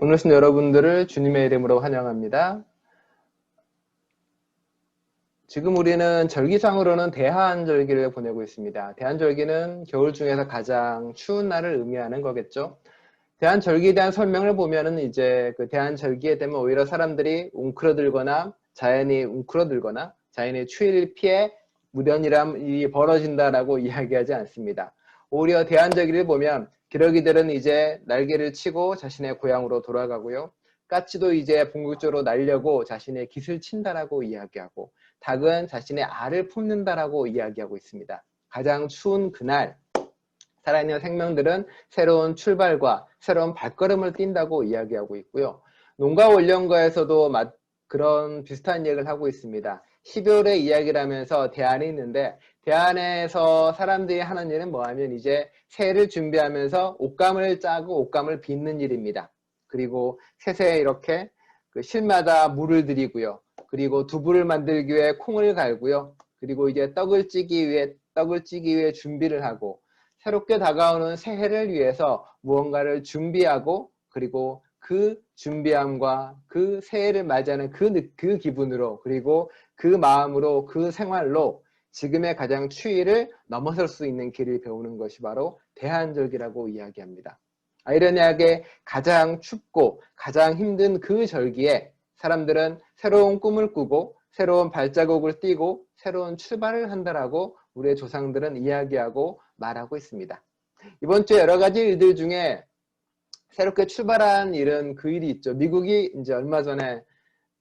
오늘 오신 여러분들을 주님의 이름으로 환영합니다. 지금 우리는 절기상으로는 대한절기를 보내고 있습니다. 대한절기는 겨울 중에서 가장 추운 날을 의미하는 거겠죠. 대한절기에 대한 설명을 보면은 이제 그 대한절기에 되면 오히려 사람들이 웅크러들거나 자연의 추위를 피해 무련이람이 벌어진다라고 이야기하지 않습니다. 오히려 대한절기를 보면 기러기들은 이제 날개를 치고 자신의 고향으로 돌아가고요. 까치도 이제 본격적으로 날려고 자신의 깃을 친다라고 이야기하고, 닭은 자신의 알을 품는다라고 이야기하고 있습니다. 가장 추운 그날 살아있는 생명들은 새로운 출발과 새로운 발걸음을 띈다고 이야기하고 있고요. 농가원령가에서도 그런 비슷한 얘기를 하고 있습니다. 12월의 이야기를 하면서 대안이 있는데, 대안에서 사람들이 하는 일은 뭐하면 이제 새를 준비하면서 옷감을 짜고 옷감을 빚는 일입니다. 그리고 새에 이렇게 그 실마다 물을 들이고요. 그리고 두부를 만들기 위해 콩을 갈고요. 그리고 이제 떡을 찌기 위해 준비를 하고, 새롭게 다가오는 새해를 위해서 무언가를 준비하고, 그리고 그 준비함과 그 새해를 맞이하는 그 기분으로, 그리고 그 마음으로, 그 생활로 지금의 가장 추위를 넘어설 수 있는 길을 배우는 것이 바로 대한절기라고 이야기합니다. 아이러니하게 가장 춥고 가장 힘든 그 절기에 사람들은 새로운 꿈을 꾸고 새로운 발자국을 띄고 새로운 출발을 한다라고 우리의 조상들은 이야기하고 말하고 있습니다. 이번 주에 여러 가지 일들 중에 새롭게 출발한 일은 그 일이 있죠. 미국이 이제 얼마 전에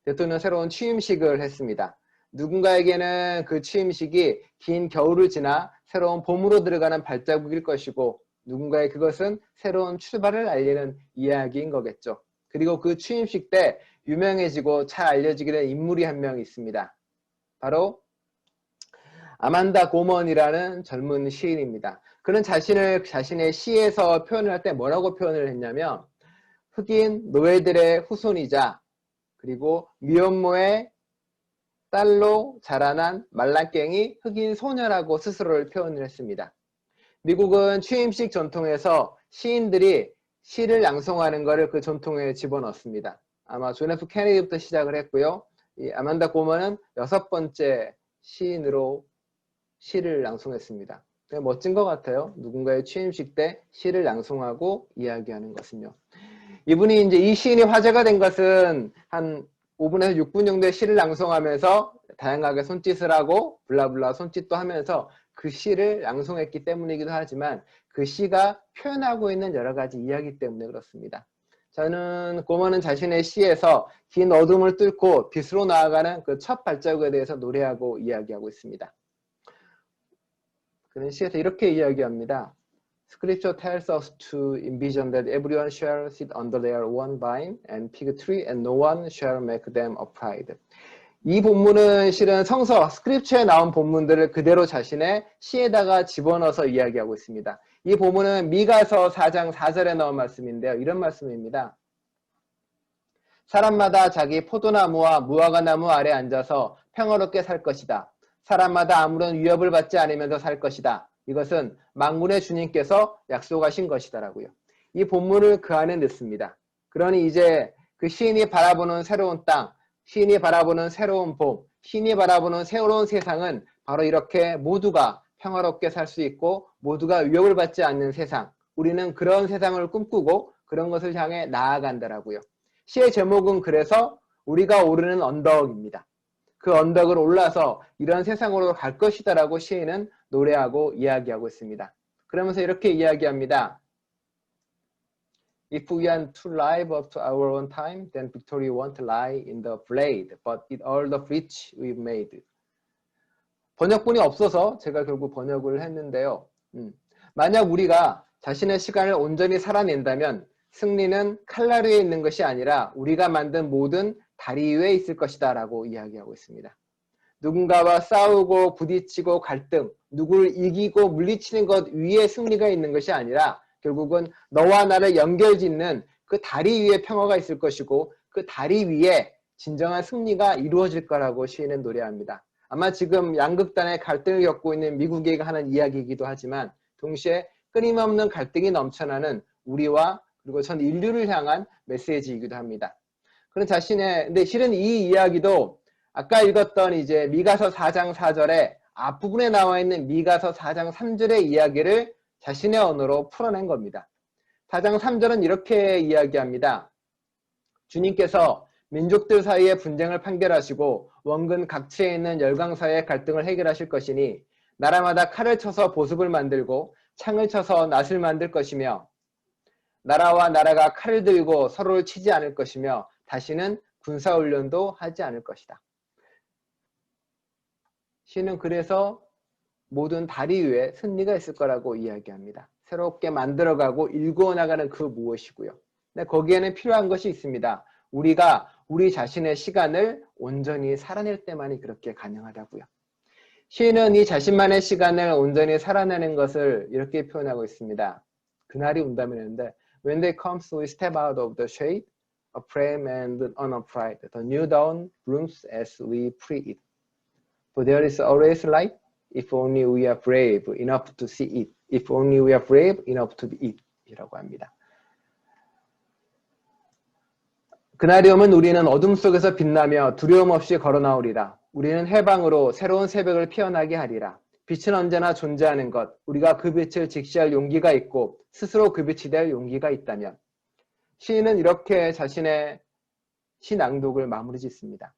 대통령 새로운 취임식을 했습니다. 누군가에게는 그 취임식이 긴 겨울을 지나 새로운 봄으로 들어가는 발자국일 것이고, 누군가의 그것은 새로운 출발을 알리는 이야기인 거겠죠. 그리고 그 취임식 때 유명해지고 잘 알려지게 된 인물이 한 명 있습니다. 바로 아만다 고먼이라는 젊은 시인입니다. 그는 자신의 시에서 표현을 할 때 뭐라고 표현을 했냐면, 흑인 노예들의 후손이자 그리고 미혼모의 딸로 자라난 말랑깽이 흑인 소녀라고 스스로를 표현을 했습니다. 미국은 취임식 전통에서 시인들이 시를 낭송하는 것을 그 전통에 집어넣습니다. 아마 존 F 케네디부터 시작을 했고요. 이 아만다 고먼은 6번째 시인으로 시를 낭송했습니다. 멋진 것 같아요. 누군가의 취임식 때 시를 낭송하고 이야기하는 것은요. 이분이 이제 이 시인이 화제가 된 것은 한 5분에서 6분 정도의 시를 낭송하면서 다양하게 손짓을 하고 블라블라 손짓도 하면서 그 시를 낭송했기 때문이기도 하지만, 그 시가 표현하고 있는 여러 가지 이야기 때문에 그렇습니다. 저는 고먼은 자신의 시에서 긴 어둠을 뚫고 빛으로 나아가는 그 첫 발자국에 대해서 노래하고 이야기하고 있습니다. 그는 시에서 이렇게 이야기합니다. Scripture tells us to envision that everyone shall sit under their one vine and fig tree and no one shall make them a pride. 이 본문은 실은 성서, 스크립처에 나온 본문들을 그대로 자신의 시에다가 집어넣어서 이야기하고 있습니다. 이 본문은 미가서 4장 4절에 나온 말씀인데요. 이런 말씀입니다. 사람마다 자기 포도나무와 무화과나무 아래 앉아서 평화롭게 살 것이다. 사람마다 아무런 위협을 받지 않으면서 살 것이다. 이것은 만군의 주님께서 약속하신 것이다라고요. 이 본문을 그 안에 넣습니다. 그러니 이제 그 시인이 바라보는 새로운 땅, 시인이 바라보는 새로운 봄, 시인이 바라보는 새로운 세상은 바로 이렇게 모두가 평화롭게 살 수 있고 모두가 위협을 받지 않는 세상, 우리는 그런 세상을 꿈꾸고 그런 것을 향해 나아간다라고요. 시의 제목은 그래서 우리가 오르는 언덕입니다. 그 언덕을 올라서 이런 세상으로 갈 것이다라고 시인은 노래하고 이야기하고 있습니다. 그러면서 이렇게 이야기합니다. If we are to live up to our own time, then victory won't lie in the blade, but in all the breach we've made. 번역본이 없어서 제가 결국 번역을 했는데요. 만약 우리가 자신의 시간을 온전히 살아낸다면 승리는 칼날 위에 있는 것이 아니라 우리가 만든 모든 다리 위에 있을 것이다 라고 이야기하고 있습니다. 누군가와 싸우고 부딪히고 갈등, 누구를 이기고 물리치는 것 위에 승리가 있는 것이 아니라 결국은 너와 나를 연결짓는 그 다리 위에 평화가 있을 것이고 그 다리 위에 진정한 승리가 이루어질 거라고 시인은 노래합니다. 아마 지금 양극단의 갈등을 겪고 있는 미국이 하는 이야기이기도 하지만 동시에 끊임없는 갈등이 넘쳐나는 우리와 그리고 전 인류를 향한 메시지이기도 합니다. 그런 근데 실은 이 이야기도 아까 읽었던 이제 미가서 4장 4절에 앞부분에 나와 있는 미가서 4장 3절의 이야기를 자신의 언어로 풀어낸 겁니다. 4장 3절은 이렇게 이야기합니다. 주님께서 민족들 사이의 분쟁을 판결하시고 원근 각지에 있는 열강 사이의 갈등을 해결하실 것이니 나라마다 칼을 쳐서 보습을 만들고 창을 쳐서 낫을 만들 것이며 나라와 나라가 칼을 들고 서로를 치지 않을 것이며 다시는 군사훈련도 하지 않을 것이다. 시는 그래서 모든 다리 위에 승리가 있을 거라고 이야기합니다. 새롭게 만들어가고 일구어 나가는 그 무엇이고요. 근데 거기에는 필요한 것이 있습니다. 우리가 우리 자신의 시간을 온전히 살아낼 때만이 그렇게 가능하다고요. 시인은 이 자신만의 시간을 온전히 살아내는 것을 이렇게 표현하고 있습니다. 그날이 온다면 했는데 When they come, we step out of the shade, aflame and unafraid. The new dawn blooms as we pray it. For there is always light, if only we are brave enough to see it. If only we are brave enough to be it. 이라고 합니다. 그날이 오면 우리는 어둠 속에서 빛나며 두려움 없이 걸어나오리라. 우리는 해방으로 새로운 새벽을 피어나게 하리라. 빛은 언제나 존재하는 것, 우리가 그 빛을 직시할 용기가 있고 스스로 그 빛이 될 용기가 있다면. 시인은 이렇게 자신의 시 낭독을 마무리 짓습니다.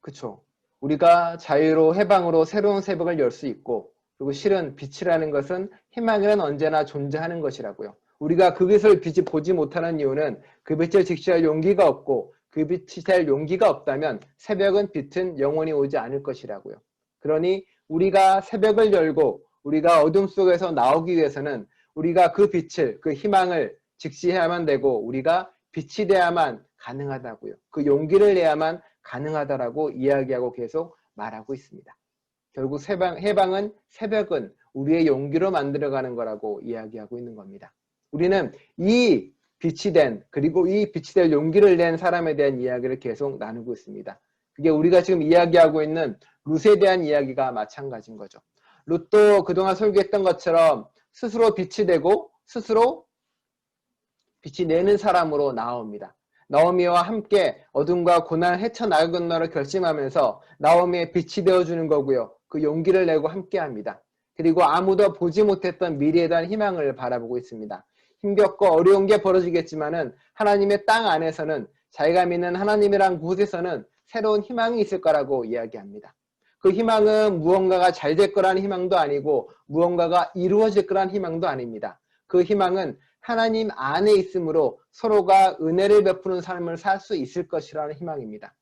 그쵸. 우리가 자유로 해방으로 새로운 새벽을 열 수 있고, 그리고 실은 빛이라는 것은 희망에는 언제나 존재하는 것이라고요. 우리가 그 빛을 보지 못하는 이유는 그 빛을 직시할 용기가 없고 그 빛이 될 용기가 없다면 새벽은 빛은 영원히 오지 않을 것이라고요. 그러니 우리가 새벽을 열고 우리가 어둠 속에서 나오기 위해서는 우리가 그 빛을, 그 희망을 직시해야만 되고 우리가 빛이 돼야만 가능하다고요. 그 용기를 내야만 가능하다라고 이야기하고 계속 말하고 있습니다. 결국 해방은 새벽은 우리의 용기로 만들어가는 거라고 이야기하고 있는 겁니다. 우리는 이 빛이 된 그리고 이 빛이 될 용기를 낸 사람에 대한 이야기를 계속 나누고 있습니다. 그게 우리가 지금 이야기하고 있는 룻에 대한 이야기가 마찬가지인 거죠. 룻도 그동안 설교했던 것처럼 스스로 빛이 되고 스스로 빛이 내는 사람으로 나옵니다. 나오미와 함께 어둠과 고난을 헤쳐나가겠노라 결심하면서 나오미의 빛이 되어주는 거고요. 그 용기를 내고 함께합니다. 그리고 아무도 보지 못했던 미래에 대한 희망을 바라보고 있습니다. 힘겹고 어려운 게 벌어지겠지만은 하나님의 땅 안에서는 자기가 믿는 하나님이란 곳에서는 새로운 희망이 있을 거라고 이야기합니다. 그 희망은 무언가가 잘 될 거라는 희망도 아니고 무언가가 이루어질 거라는 희망도 아닙니다. 그 희망은 하나님 안에 있으므로 서로가 은혜를 베푸는 삶을 살 수 있을 것이라는 희망입니다.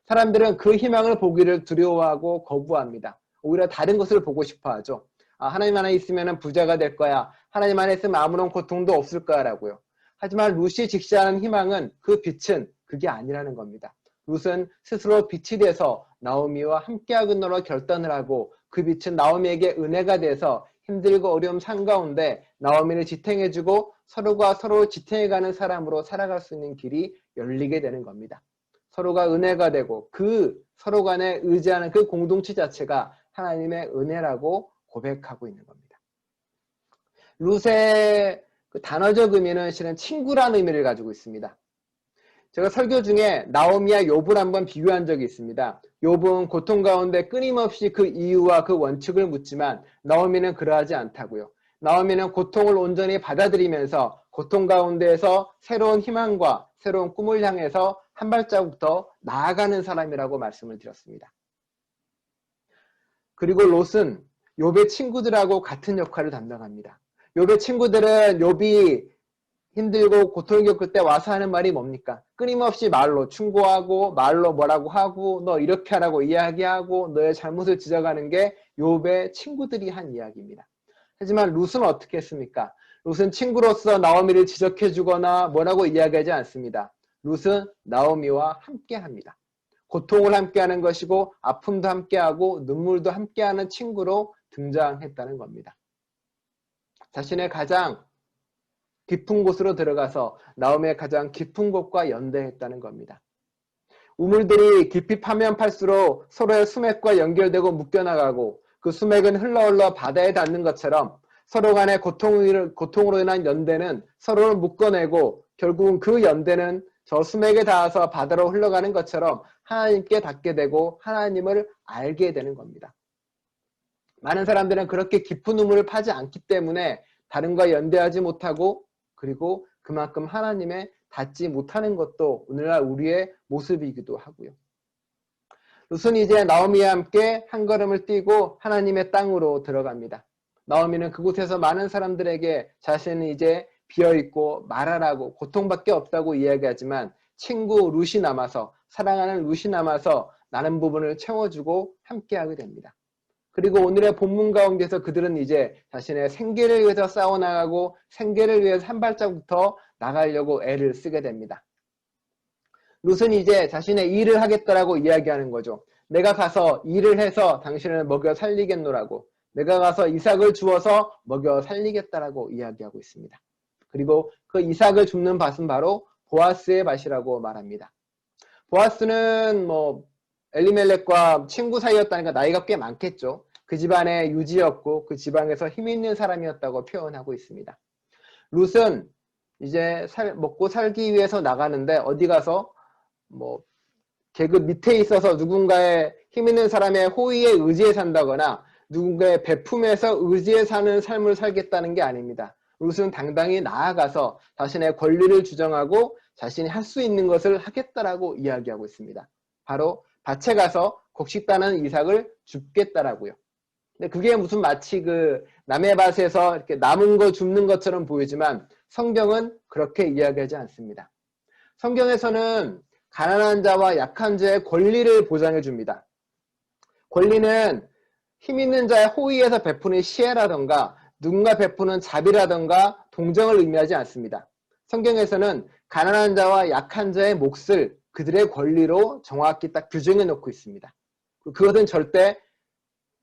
사람들은 그 희망을 보기를 두려워하고 거부합니다. 오히려 다른 것을 보고 싶어 하죠. 하나님 안에 있으면 부자가 될 거야. 하나님 안에 있으면 아무런 고통도 없을 거야 라고요. 하지만 룻이 직시하는 희망은 그 빛은 그게 아니라는 겁니다. 룻은 스스로 빛이 돼서 나오미와 함께하겠노라 결단을 하고 그 빛은 나오미에게 은혜가 돼서 힘들고 어려움 한가운데 나오미를 지탱해주고 서로가 서로 지탱해가는 사람으로 살아갈 수 있는 길이 열리게 되는 겁니다. 서로가 은혜가 되고 그 서로 간에 의지하는 그 공동체 자체가 하나님의 은혜라고 고백하고 있는 겁니다. 룻의 그 단어적 의미는 실은 친구라는 의미를 가지고 있습니다. 제가 설교 중에 나오미와 욥을 한번 비교한 적이 있습니다. 욥은 고통 가운데 끊임없이 그 이유와 그 원칙을 묻지만 나오미는 그러하지 않다고요. 나오미는 고통을 온전히 받아들이면서 고통 가운데에서 새로운 희망과 새로운 꿈을 향해서 한 발자국 더 나아가는 사람이라고 말씀을 드렸습니다. 그리고 롯은 욥의 친구들하고 같은 역할을 담당합니다. 욥의 친구들은 욥이 힘들고 고통을 겪을 때 와서 하는 말이 뭡니까? 끊임없이 말로 충고하고 말로 뭐라고 하고 너 이렇게 하라고 이야기하고 너의 잘못을 지적하는 게 욥의 친구들이 한 이야기입니다. 하지만 룻은 어떻게 했습니까? 룻은 친구로서 나오미를 지적해주거나 뭐라고 이야기하지 않습니다. 룻은 나오미와 함께합니다. 고통을 함께하는 것이고 아픔도 함께하고 눈물도 함께하는 친구로 등장했다는 겁니다. 자신의 가장 깊은 곳으로 들어가서 나오미의 가장 깊은 곳과 연대했다는 겁니다. 우물들이 깊이 파면 팔수록 서로의 수맥과 연결되고 묶여나가고 그 수맥은 흘러 바다에 닿는 것처럼 서로 간의 고통으로 인한 연대는 서로를 묶어내고 결국은 그 연대는 저 수맥에 닿아서 바다로 흘러가는 것처럼 하나님께 닿게 되고 하나님을 알게 되는 겁니다. 많은 사람들은 그렇게 깊은 우물을 파지 않기 때문에 다른과 연대하지 못하고 그리고 그만큼 하나님에 닿지 못하는 것도 오늘날 우리의 모습이기도 하고요. 룻은 이제 나오미와 함께 한 걸음을 뛰고 하나님의 땅으로 들어갑니다. 나오미는 그곳에서 많은 사람들에게 자신은 이제 비어있고 말하라고 고통밖에 없다고 이야기하지만 친구 룻이 남아서 사랑하는 룻이 남아서 나는 부분을 채워주고 함께하게 됩니다. 그리고 오늘의 본문 가운데서 그들은 이제 자신의 생계를 위해서 싸워나가고 생계를 위해서 한 발자국 더 나가려고 애를 쓰게 됩니다. 룻은 이제 자신의 일을 하겠다라고 이야기하는 거죠. 내가 가서 일을 해서 당신을 먹여 살리겠노라고, 내가 가서 이삭을 주어서 먹여 살리겠다라고 이야기하고 있습니다. 그리고 그 이삭을 줍는 밭은 바로 보아스의 밭이라고 말합니다. 보아스는 엘리멜렉과 친구 사이였다니까 나이가 꽤 많겠죠. 그 집안의 유지였고 그 지방에서 힘 있는 사람이었다고 표현하고 있습니다. 룻은 이제 먹고 살기 위해서 나가는데 어디 가서 계급 밑에 있어서 누군가의 힘 있는 사람의 호의에 의지해 산다거나 누군가의 베품에서 의지해 사는 삶을 살겠다는 게 아닙니다. 룻은 당당히 나아가서 자신의 권리를 주장하고 자신이 할 수 있는 것을 하겠다라고 이야기하고 있습니다. 바로 밭에 가서 곡식 따는 이삭을 줍겠다라고요. 근데 그게 무슨 마치 그 남의 밭에서 이렇게 남은 거 줍는 것처럼 보이지만 성경은 그렇게 이야기하지 않습니다. 성경에서는 가난한 자와 약한 자의 권리를 보장해 줍니다. 권리는 힘 있는 자의 호의에서 베푸는 시혜라던가 누군가 베푸는 자비라던가 동정을 의미하지 않습니다. 성경에서는 가난한 자와 약한 자의 몫을 그들의 권리로 정확히 딱 규정해 놓고 있습니다. 그것은 절대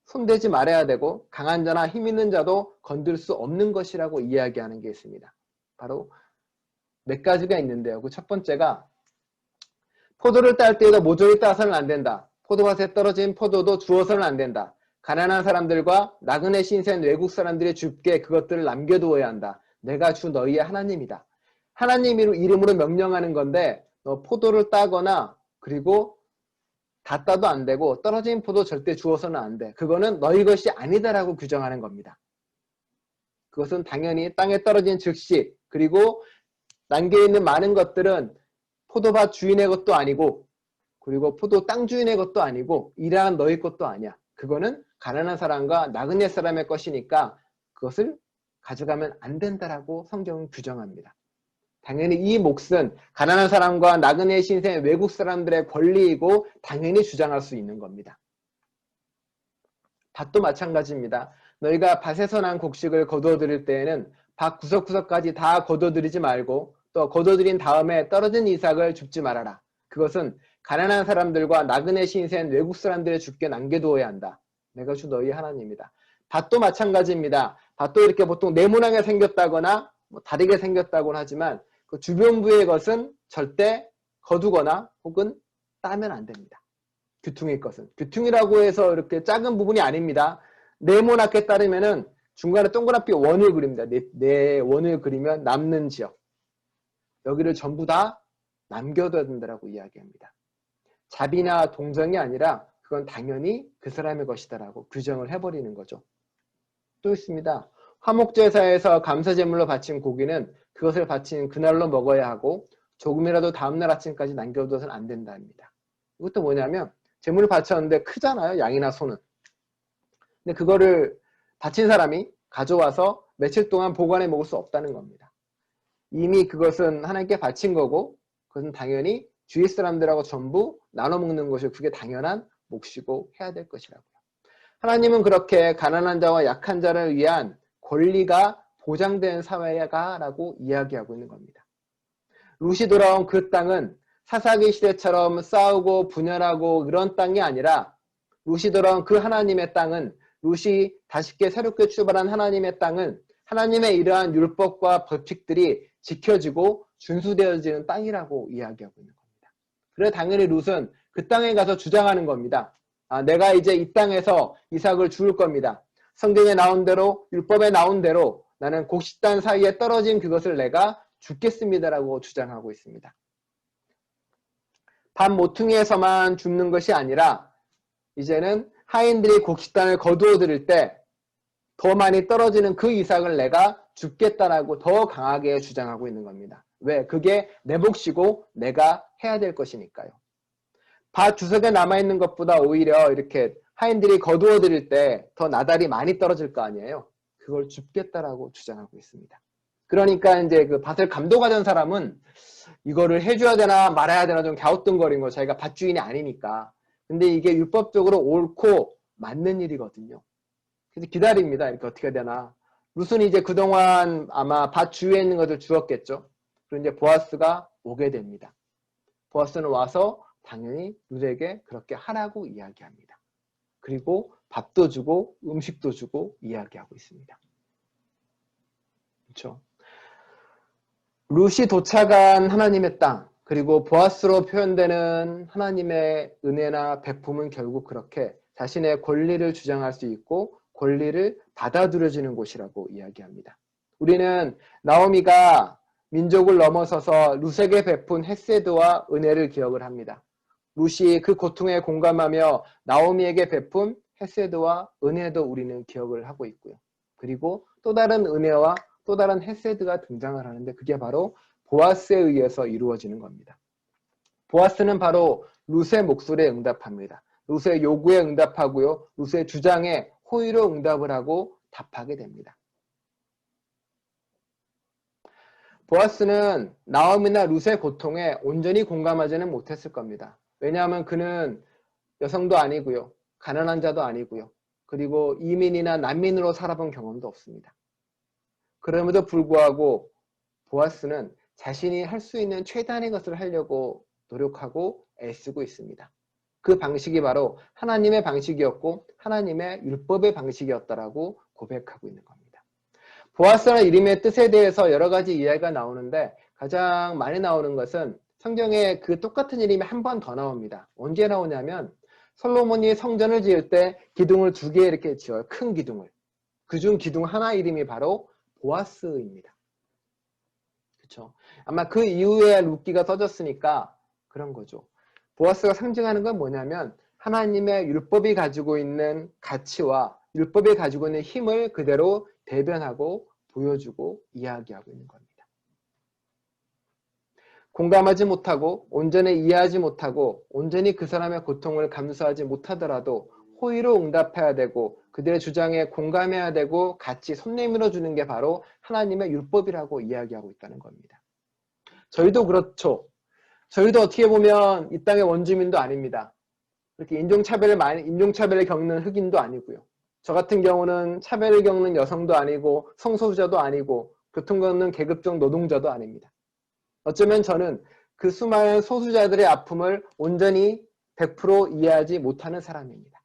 손대지 말아야 되고 강한 자나 힘 있는 자도 건들 수 없는 것이라고 이야기하는 게 있습니다. 바로 몇 가지가 있는데요. 그 첫 번째가 포도를 딸 때에도 모조리 따서는 안 된다. 포도밭에 떨어진 포도도 주어서는 안 된다. 가난한 사람들과 나그네 신세인 외국 사람들이 줍게 그것들을 남겨두어야 한다. 내가 주 너희의 하나님이다. 하나님 이름으로 명령하는 건데 너 포도를 따거나 그리고 다 따도 안 되고 떨어진 포도 절대 주어서는 안 돼. 그거는 너희 것이 아니다라고 규정하는 겁니다. 그것은 당연히 땅에 떨어진 즉시 그리고 남겨있는 많은 것들은 포도밭 주인의 것도 아니고 그리고 포도 땅 주인의 것도 아니고 일하는 너희 것도 아니야. 그거는 가난한 사람과 나그네 사람의 것이니까 그것을 가져가면 안 된다라고 성경은 규정합니다. 당연히 이 몫은 가난한 사람과 나그네 신세 외국 사람들의 권리이고 당연히 주장할 수 있는 겁니다. 밭도 마찬가지입니다. 너희가 밭에서 난 곡식을 거두어들일 때에는 밭 구석구석까지 다 거두어들이지 말고 또 거두어들인 다음에 떨어진 이삭을 줍지 말아라. 그것은 가난한 사람들과 나그네 신세인 외국 사람들의 주께 남겨두어야 한다. 내가 주 너희 하나님이다. 밭도 마찬가지입니다. 밭도 이렇게 보통 네모나게 생겼다거나 다르게 생겼다고는 하지만 그 주변부의 것은 절대 거두거나 혹은 따면 안 됩니다. 귀퉁이 것은. 귀퉁이라고 해서 이렇게 작은 부분이 아닙니다. 네모나게 따르면은 중간에 동그랗게 원을 그립니다. 네 원을 그리면 남는 지역. 여기를 전부 다 남겨둬야 된다고 이야기합니다. 자비나 동정이 아니라 그건 당연히 그 사람의 것이다라고 규정을 해버리는 거죠. 또 있습니다. 화목제사에서 감사제물로 바친 고기는 그것을 바친 그날로 먹어야 하고 조금이라도 다음날 아침까지 남겨둬서는 안 된답니다. 이것도 뭐냐면 제물을 바쳤는데 크잖아요. 양이나 소는. 근데 그거를 바친 사람이 가져와서 며칠 동안 보관해 먹을 수 없다는 겁니다. 이미 그것은 하나님께 바친 거고 그것은 당연히 주위 사람들하고 전부 나눠 먹는 것이 그게 당연한 몫이고 해야 될 것이라고요. 하나님은 그렇게 가난한 자와 약한 자를 위한 권리가 보장된 사회가라고 이야기하고 있는 겁니다. 룻이 돌아온 그 땅은 사사기 시대처럼 싸우고 분열하고 그런 땅이 아니라 룻이 돌아온 그 하나님의 땅은 룻이 다시게 새롭게 출발한 하나님의 땅은 하나님의 이러한 율법과 법칙들이 지켜지고 준수되어지는 땅이라고 이야기하고 있는 겁니다. 그래서 당연히 룻은 그 땅에 가서 주장하는 겁니다. 내가 이제 이 땅에서 이삭을 죽을 겁니다. 성경에 나온 대로 율법에 나온 대로 나는 곡식단 사이에 떨어진 그것을 내가 줍겠습니다라고 주장하고 있습니다. 밥 모퉁이에서만 줍는 것이 아니라 이제는 하인들이 곡식단을 거두어 들일 때 더 많이 떨어지는 그 이상을 내가 줍겠다라고 더 강하게 주장하고 있는 겁니다. 왜? 그게 내 몫이고 내가 해야 될 것이니까요. 밭 주석에 남아있는 것보다 오히려 이렇게 하인들이 거두어 들일 때 더 나달이 많이 떨어질 거 아니에요. 그걸 줍겠다라고 주장하고 있습니다. 그러니까 이제 그 밭을 감독하던 사람은 이거를 해줘야 되나 말아야 되나 좀 갸우뚱거린 거, 자기가 밭 주인이 아니니까. 근데 이게 율법적으로 옳고 맞는 일이거든요. 그래서 기다립니다. 이렇게 어떻게 해야 되나. 룻은 이제 그동안 아마 밭 주위에 있는 것을 주었겠죠. 그리고 이제 보아스가 오게 됩니다. 보아스는 와서 당연히 룻에게 그렇게 하라고 이야기합니다. 그리고 밥도 주고 음식도 주고 이야기하고 있습니다. 그렇죠? 룻이 도착한 하나님의 땅, 그리고 보아스로 표현되는 하나님의 은혜나 베품은 결국 그렇게 자신의 권리를 주장할 수 있고 권리를 받아들여지는 곳이라고 이야기합니다. 우리는 나오미가 민족을 넘어서서 룻에게 베푼 헤세드와 은혜를 기억을 합니다. 룻이 그 고통에 공감하며 나오미에게 베푼 헤세드와 은혜도 우리는 기억을 하고 있고요. 그리고 또 다른 은혜와 또 다른 헤세드가 등장을 하는데 그게 바로 보아스에 의해서 이루어지는 겁니다. 보아스는 바로 룻의 목소리에 응답합니다. 룻의 요구에 응답하고요. 룻의 주장에 호의로 응답을 하고 답하게 됩니다. 보아스는 나오미나 룻의 고통에 온전히 공감하지는 못했을 겁니다. 왜냐하면 그는 여성도 아니고요. 가난한 자도 아니고요. 그리고 이민이나 난민으로 살아본 경험도 없습니다. 그럼에도 불구하고 보아스는 자신이 할 수 있는 최대한의 것을 하려고 노력하고 애쓰고 있습니다. 그 방식이 바로 하나님의 방식이었고 하나님의 율법의 방식이었다라고 고백하고 있는 겁니다. 보아스라는 이름의 뜻에 대해서 여러 가지 이야기가 나오는데 가장 많이 나오는 것은 성경에 그 똑같은 이름이 한 번 더 나옵니다. 언제 나오냐면 솔로몬이 성전을 지을 때 기둥을 2개 이렇게 지어요. 큰 기둥을. 그중 기둥 하나 이름이 바로 보아스입니다. 그렇죠? 아마 그 이후에 룻기가 써졌으니까 그런 거죠. 보아스가 상징하는 건 뭐냐면 하나님의 율법이 가지고 있는 가치와 율법이 가지고 있는 힘을 그대로 대변하고 보여주고 이야기하고 있는 겁니다. 공감하지 못하고 온전히 이해하지 못하고 온전히 그 사람의 고통을 감수하지 못하더라도 호의로 응답해야 되고 그들의 주장에 공감해야 되고 같이 손 내밀어 주는 게 바로 하나님의 율법이라고 이야기하고 있다는 겁니다. 저희도 그렇죠. 저희도 어떻게 보면 이 땅의 원주민도 아닙니다. 그렇게 인종차별을 겪는 흑인도 아니고요. 저 같은 경우는 차별을 겪는 여성도 아니고 성소수자도 아니고 교통걷는 계급적 노동자도 아닙니다. 어쩌면 저는 그 수많은 소수자들의 아픔을 온전히 100% 이해하지 못하는 사람입니다.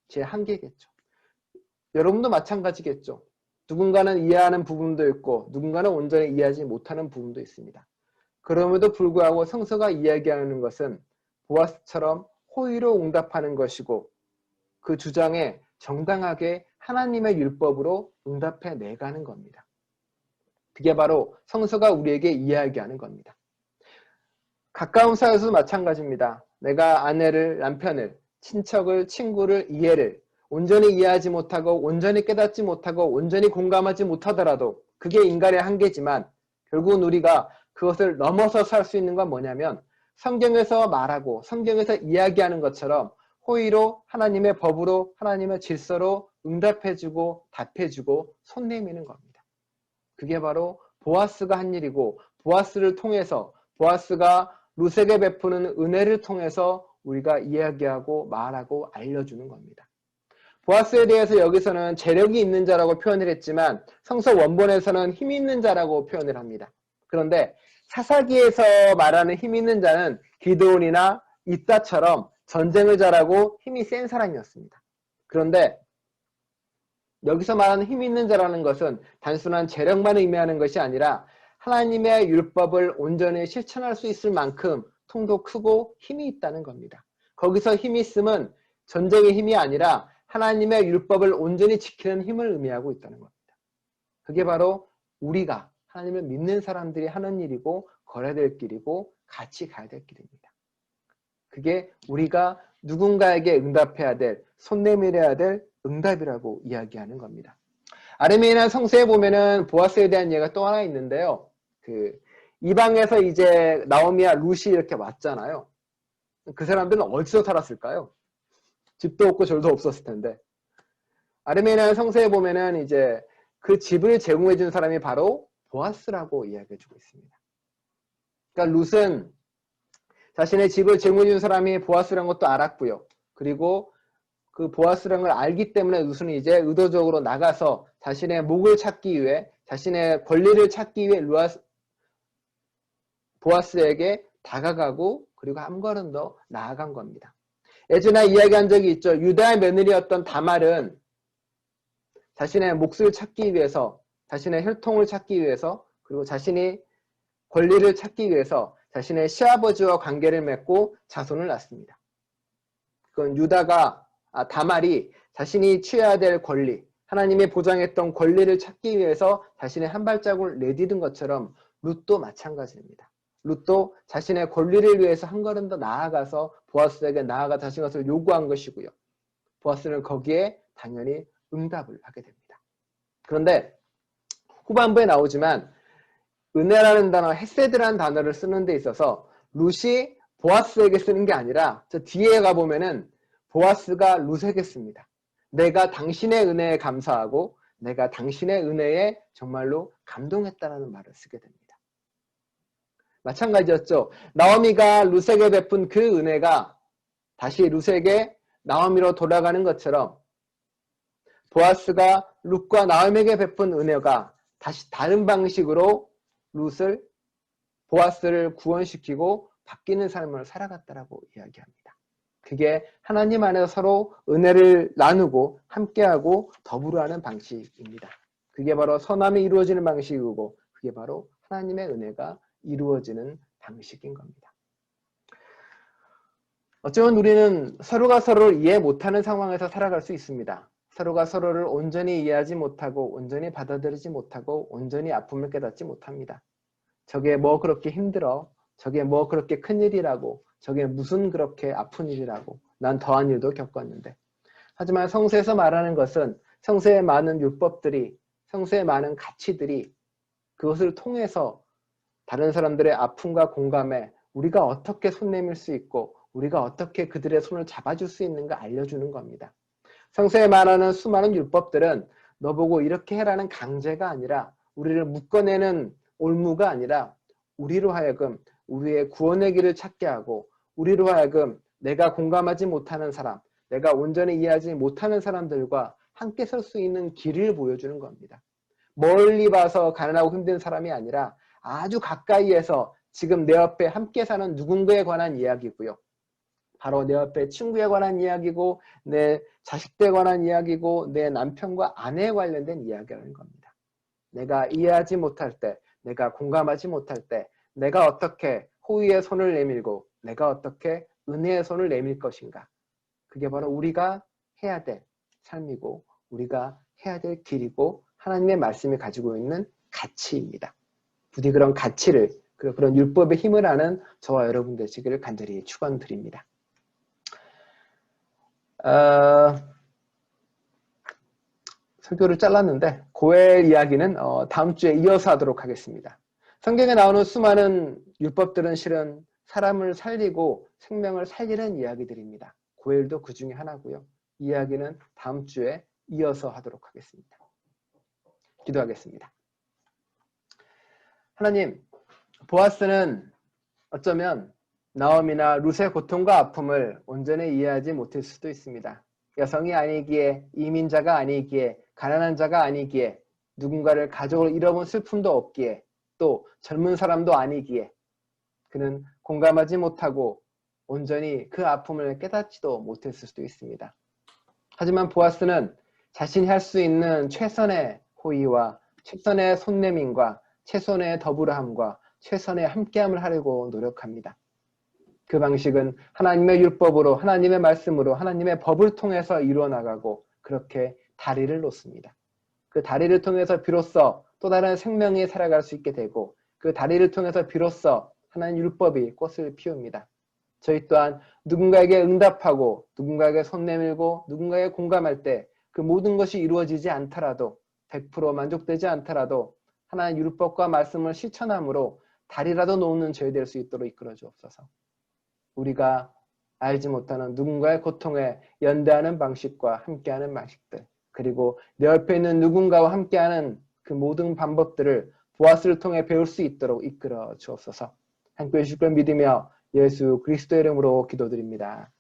제 한계겠죠. 여러분도 마찬가지겠죠. 누군가는 이해하는 부분도 있고 누군가는 온전히 이해하지 못하는 부분도 있습니다. 그럼에도 불구하고 성서가 이야기하는 것은 보아스처럼 호의로 응답하는 것이고 그 주장에 정당하게 하나님의 율법으로 응답해 내가는 겁니다. 그게 바로 성서가 우리에게 이야기하는 겁니다. 가까운 사이에서도 마찬가지입니다. 내가 아내를, 남편을, 친척을, 친구를, 이해를 온전히 이해하지 못하고 온전히 깨닫지 못하고 온전히 공감하지 못하더라도 그게 인간의 한계지만 결국은 우리가 그것을 넘어서 살 수 있는 건 뭐냐면 성경에서 말하고 성경에서 이야기하는 것처럼 호의로 하나님의 법으로 하나님의 질서로 응답해주고 답해주고 손 내미는 겁니다. 그게 바로 보아스가 한 일이고 보아스를 통해서 보아스가 룻에게 베푸는 은혜를 통해서 우리가 이야기하고 말하고 알려주는 겁니다. 보아스에 대해서 여기서는 재력이 있는 자라고 표현을 했지만 성서 원본에서는 힘 있는 자라고 표현을 합니다. 그런데 사사기에서 말하는 힘 있는 자는 기드온이나 입다처럼 전쟁을 잘하고 힘이 센 사람이었습니다. 그런데 여기서 말하는 힘 있는 자라는 것은 단순한 재력만 의미하는 것이 아니라 하나님의 율법을 온전히 실천할 수 있을 만큼 통도 크고 힘이 있다는 겁니다. 거기서 힘이 있음은 전쟁의 힘이 아니라 하나님의 율법을 온전히 지키는 힘을 의미하고 있다는 겁니다. 그게 바로 우리가 하나님을 믿는 사람들이 하는 일이고 걸어야 될 길이고 같이 가야 될 길입니다. 그게 우리가 누군가에게 응답해야 될, 손 내밀어야 될 응답이라고 이야기하는 겁니다. 아르메니아 성서에 보면은 보아스에 대한 예가 또 하나 있는데요. 이방에서 이제 나오미와 룻이 이렇게 왔잖아요. 그 사람들은 어디서 살았을까요? 집도 없고 절도 없었을 텐데. 아르메니아 성서에 보면은 이제 그 집을 제공해 준 사람이 바로 보아스라고 이야기해 주고 있습니다. 그러니까 룻은 자신의 집을 제공해 준 사람이 보아스라는 것도 알았고요. 그리고 그 보아스라는 걸 알기 때문에 룻은 이제 의도적으로 나가서 자신의 목을 찾기 위해, 자신의 권리를 찾기 위해 보아스에게 다가가고 그리고 한 걸음 더 나아간 겁니다. 예전에 이야기한 적이 있죠. 유다의 며느리였던 다말은 자신의 몫을 찾기 위해서, 자신의 혈통을 찾기 위해서, 그리고 자신이 권리를 찾기 위해서 자신의 시아버지와 관계를 맺고 자손을 낳습니다. 그건 다말이 자신이 취해야 될 권리, 하나님이 보장했던 권리를 찾기 위해서 자신의 한 발자국을 내디딘 것처럼 룻도 마찬가지입니다. 룻도 자신의 권리를 위해서 한 걸음 더 나아가서 보아스에게 나아가 자신 것을 요구한 것이고요. 보아스는 거기에 당연히 응답을 하게 됩니다. 그런데 후반부에 나오지만 은혜라는 단어, 헤세드라는 단어를 쓰는 데 있어서 룻이 보아스에게 쓰는 게 아니라 저 뒤에 가보면은 보아스가 룻에게 씁니다. 내가 당신의 은혜에 감사하고 내가 당신의 은혜에 정말로 감동했다는 말을 쓰게 됩니다. 마찬가지였죠. 나오미가 룻에게 베푼 그 은혜가 다시 룻에게 나오미로 돌아가는 것처럼 보아스가 룻과 나오미에게 베푼 은혜가 다시 다른 방식으로 보아스를 구원시키고 바뀌는 삶을 살아갔다라고 이야기합니다. 그게 하나님 안에서 서로 은혜를 나누고 함께하고 더불어하는 방식입니다. 그게 바로 선함이 이루어지는 방식이고 그게 바로 하나님의 은혜가 이루어지는 방식인 겁니다. 어쩌면 우리는 서로가 서로를 이해 못하는 상황에서 살아갈 수 있습니다. 서로가 서로를 온전히 이해하지 못하고 온전히 받아들이지 못하고 온전히 아픔을 깨닫지 못합니다. 저게 뭐 그렇게 힘들어? 저게 뭐 그렇게 큰일이라고? 저게 무슨 그렇게 아픈 일이라고? 난 더한 일도 겪었는데. 하지만 성서에서 말하는 것은 성서의 많은 율법들이, 성서의 많은 가치들이 그것을 통해서 다른 사람들의 아픔과 공감에 우리가 어떻게 손 내밀 수 있고 우리가 어떻게 그들의 손을 잡아줄 수 있는가 알려주는 겁니다. 성서에 말하는 수많은 율법들은 너보고 이렇게 해라는 강제가 아니라 우리를 묶어내는 올무가 아니라 우리로 하여금 우리의 구원의 길을 찾게 하고 우리로 하여금 내가 공감하지 못하는 사람, 내가 온전히 이해하지 못하는 사람들과 함께 설 수 있는 길을 보여주는 겁니다. 멀리 봐서 가난하고 힘든 사람이 아니라 아주 가까이에서 지금 내 옆에 함께 사는 누군가에 관한 이야기고요. 바로 내 옆에 친구에 관한 이야기고 내 자식들에 관한 이야기고 내 남편과 아내에 관련된 이야기라는 겁니다. 내가 이해하지 못할 때, 내가 공감하지 못할 때 내가 어떻게 호의의 손을 내밀고 내가 어떻게 은혜의 손을 내밀 것인가. 그게 바로 우리가 해야 될 삶이고 우리가 해야 될 길이고 하나님의 말씀이 가지고 있는 가치입니다. 부디 그런 가치를 그런 율법의 힘을 아는 저와 여러분 되시기를 간절히 축원드립니다. 설교를 잘랐는데 고엘 이야기는 다음 주에 이어서 하도록 하겠습니다. 성경에 나오는 수많은 율법들은 실은 사람을 살리고 생명을 살리는 이야기들입니다. 고엘도 그 중에 하나고요. 이 이야기는 다음 주에 이어서 하도록 하겠습니다. 기도하겠습니다. 하나님, 보아스는 어쩌면 나오미나 룻의 고통과 아픔을 온전히 이해하지 못할 수도 있습니다. 여성이 아니기에, 이민자가 아니기에, 가난한 자가 아니기에, 누군가를 가족을 잃어본 슬픔도 없기에, 또 젊은 사람도 아니기에 그는 공감하지 못하고 온전히 그 아픔을 깨닫지도 못했을 수도 있습니다. 하지만 보아스는 자신이 할 수 있는 최선의 호의와 최선의 손내민과 최선의 더불어함과 최선의 함께함을 하려고 노력합니다. 그 방식은 하나님의 율법으로, 하나님의 말씀으로, 하나님의 법을 통해서 이루어 나가고 그렇게 다리를 놓습니다. 그 다리를 통해서 비로소 또 다른 생명이 살아갈 수 있게 되고 그 다리를 통해서 비로소 하나님 율법이 꽃을 피웁니다. 저희 또한 누군가에게 응답하고 누군가에게 손 내밀고 누군가에게 공감할 때 그 모든 것이 이루어지지 않더라도 100% 만족되지 않더라도 하나님 율법과 말씀을 실천함으로 다리라도 놓는 저희 될 수 있도록 이끌어 주옵소서. 우리가 알지 못하는 누군가의 고통에 연대하는 방식과 함께하는 방식들 그리고 내 옆에 있는 누군가와 함께하는 그 모든 방법들을 보아스를 통해 배울 수 있도록 이끌어 주옵소서. 함께해 주실 걸 믿으며 예수 그리스도의 이름으로 기도드립니다.